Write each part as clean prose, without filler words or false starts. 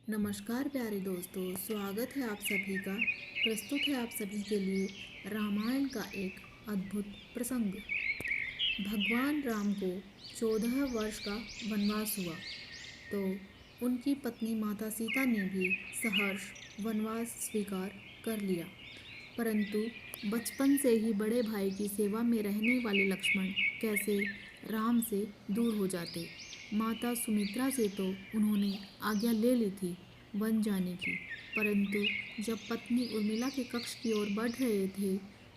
नमस्कार प्यारे दोस्तों, स्वागत है आप सभी का। प्रस्तुत है आप सभी के लिए रामायण का एक अद्भुत प्रसंग। भगवान राम को 14 वर्ष का वनवास हुआ तो उनकी पत्नी माता सीता ने भी सहर्ष वनवास स्वीकार कर लिया। परंतु बचपन से ही बड़े भाई की सेवा में रहने वाले लक्ष्मण कैसे राम से दूर हो जाते। माता सुमित्रा से तो उन्होंने आज्ञा ले ली थी वन जाने की, परंतु जब पत्नी उर्मिला के कक्ष की ओर बढ़ रहे थे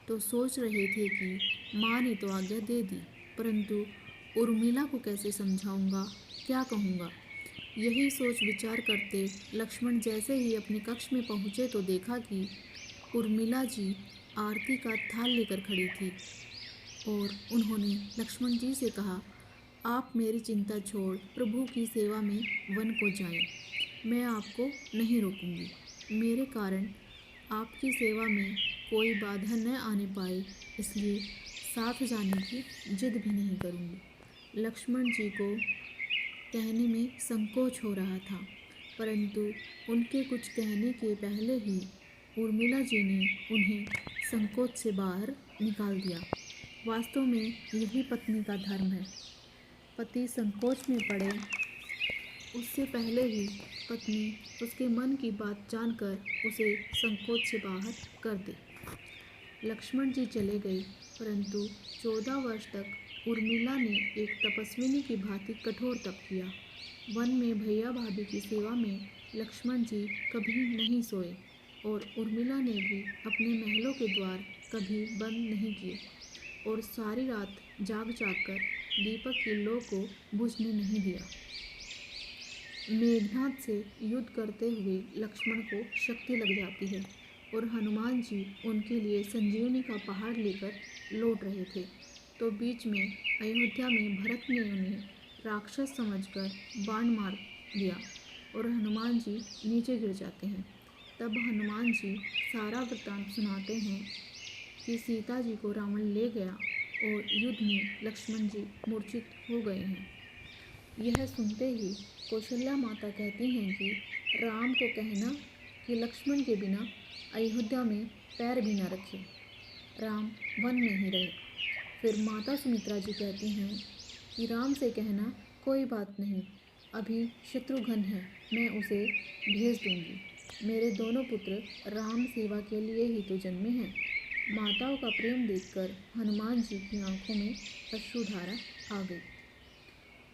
तो सोच रहे थे कि माँ ने तो आज्ञा दे दी, परंतु उर्मिला को कैसे समझाऊंगा, क्या कहूँगा। यही सोच विचार करते लक्ष्मण जैसे ही अपने कक्ष में पहुँचे तो देखा कि उर्मिला जी आरती का थाल लेकर खड़ी थी और उन्होंने लक्ष्मण जी से कहा, आप मेरी चिंता छोड़ प्रभु की सेवा में वन को जाएं। मैं आपको नहीं रोकूंगी। मेरे कारण आपकी सेवा में कोई बाधा न आने पाए, इसलिए साथ जाने की जिद भी नहीं करूंगी। लक्ष्मण जी को कहने में संकोच हो रहा था, परंतु उनके कुछ कहने के पहले ही उर्मिला जी ने उन्हें संकोच से बाहर निकाल दिया। वास्तव में यही पत्नी का धर्म है। पति संकोच में पड़े उससे पहले ही पत्नी उसके मन की बात जानकर उसे संकोच से बाहर कर दे। लक्ष्मण जी चले गए, परंतु 14 वर्ष तक उर्मिला ने एक तपस्विनी की भांति कठोर तप किया। वन में भैया भाभी की सेवा में लक्ष्मण जी कभी नहीं सोए और उर्मिला ने भी अपने महलों के द्वार कभी बंद नहीं किए और सारी रात जाग कर दीपक की लौ को बुझने नहीं दिया। मेघनाद से युद्ध करते हुए लक्ष्मण को शक्ति लग जाती है और हनुमान जी उनके लिए संजीवनी का पहाड़ लेकर लौट रहे थे, तो बीच में अयोध्या में भरत ने उन्हें राक्षस समझकर बाण मार दिया और हनुमान जी नीचे गिर जाते हैं। तब हनुमान जी सारा वृत्तांत सुनाते हैं कि सीता जी को रावण ले गया और युद्ध में लक्ष्मण जी मूर्छित हो गए हैं। यह सुनते ही कौशल्या माता कहती हैं कि राम को कहना कि लक्ष्मण के बिना अयोध्या में पैर भी न रखे, राम वन में ही रहे। फिर माता सुमित्रा जी कहती हैं कि राम से कहना कोई बात नहीं, अभी शत्रुघ्न है, मैं उसे भेज दूंगी। मेरे दोनों पुत्र राम सेवा के लिए ही तो जन्मे हैं। माताओं का प्रेम देखकर हनुमान जी की आंखों में अश्रुधारा आ गई,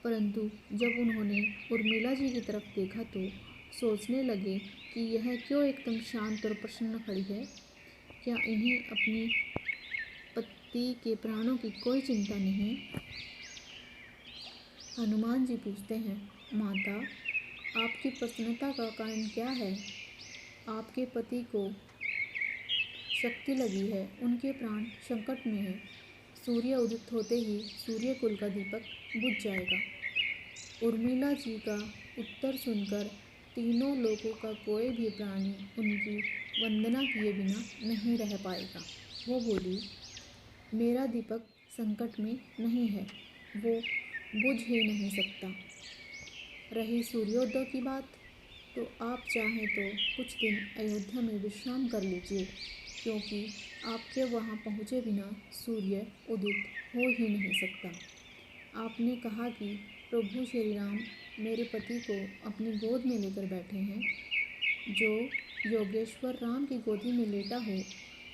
परंतु जब उन्होंने उर्मिला जी की तरफ देखा तो सोचने लगे कि यह क्यों एकदम शांत और प्रसन्न खड़ी है। क्या इन्हें अपनी पति के प्राणों की कोई चिंता नहीं। हनुमान जी पूछते हैं, माता आपकी प्रसन्नता का कारण क्या है। आपके पति को शक्ति लगी है, उनके प्राण संकट में हैं। सूर्य उदित होते ही सूर्य कुल का दीपक बुझ जाएगा। उर्मिला जी का उत्तर सुनकर तीनों लोगों का कोई भी प्राणी उनकी वंदना किए बिना नहीं रह पाएगा। वो बोली, मेरा दीपक संकट में नहीं है, वो बुझ ही नहीं सकता। रही सूर्योदय की बात, तो आप चाहें तो कुछ दिन अयोध्या में विश्राम कर लीजिए, क्योंकि आपके वहाँ पहुँचे बिना सूर्य उदित हो ही नहीं सकता। आपने कहा कि प्रभु श्री राम मेरे पति को अपनी गोद में लेकर बैठे हैं। जो योगेश्वर राम की गोदी में लेटा हो,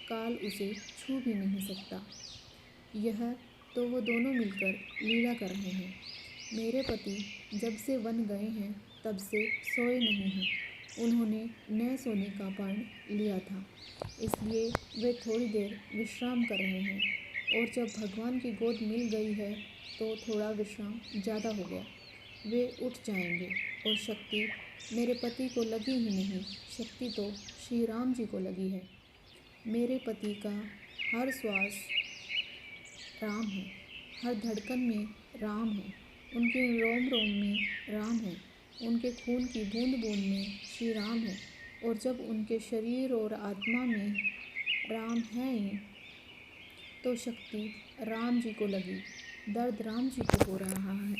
काल उसे छू भी नहीं सकता। यह तो वो दोनों मिलकर लीला कर रहे हैं। मेरे पति जब से वन गए हैं तब से सोए नहीं हैं। उन्होंने न सोने का प्रण लिया था, इसलिए वे थोड़ी देर विश्राम कर रहे हैं और जब भगवान की गोद मिल गई है तो थोड़ा विश्राम ज़्यादा हो गया। वे उठ जाएंगे और शक्ति मेरे पति को लगी ही नहीं, शक्ति तो श्री राम जी को लगी है। मेरे पति का हर श्वास राम है, हर धड़कन में राम है, उनके रोम रोम में राम है, उनके खून की बूंद बूंद में श्री राम है और जब उनके शरीर और आत्मा में राम है ही तो शक्ति राम जी को लगी, दर्द राम जी को हो रहा है।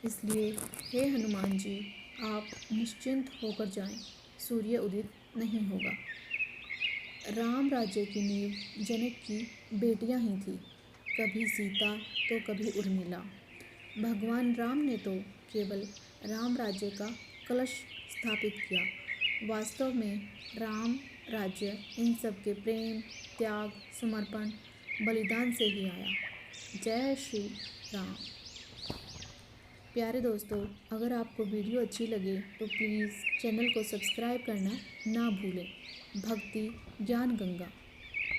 इसलिए हे हनुमान जी, आप निश्चिंत होकर जाएं, सूर्य उदित नहीं होगा। राम राज्य की नींव जनक की बेटियां ही थी, कभी सीता तो कभी उर्मिला। भगवान राम ने तो केवल राम राज्य का कलश स्थापित किया, वास्तव में राम राज्य इन सब के प्रेम, त्याग, समर्पण, बलिदान से ही आया। जय श्री राम। प्यारे दोस्तों, अगर आपको वीडियो अच्छी लगे तो प्लीज़ चैनल को सब्सक्राइब करना ना भूलें। भक्ति ज्ञान गंगा।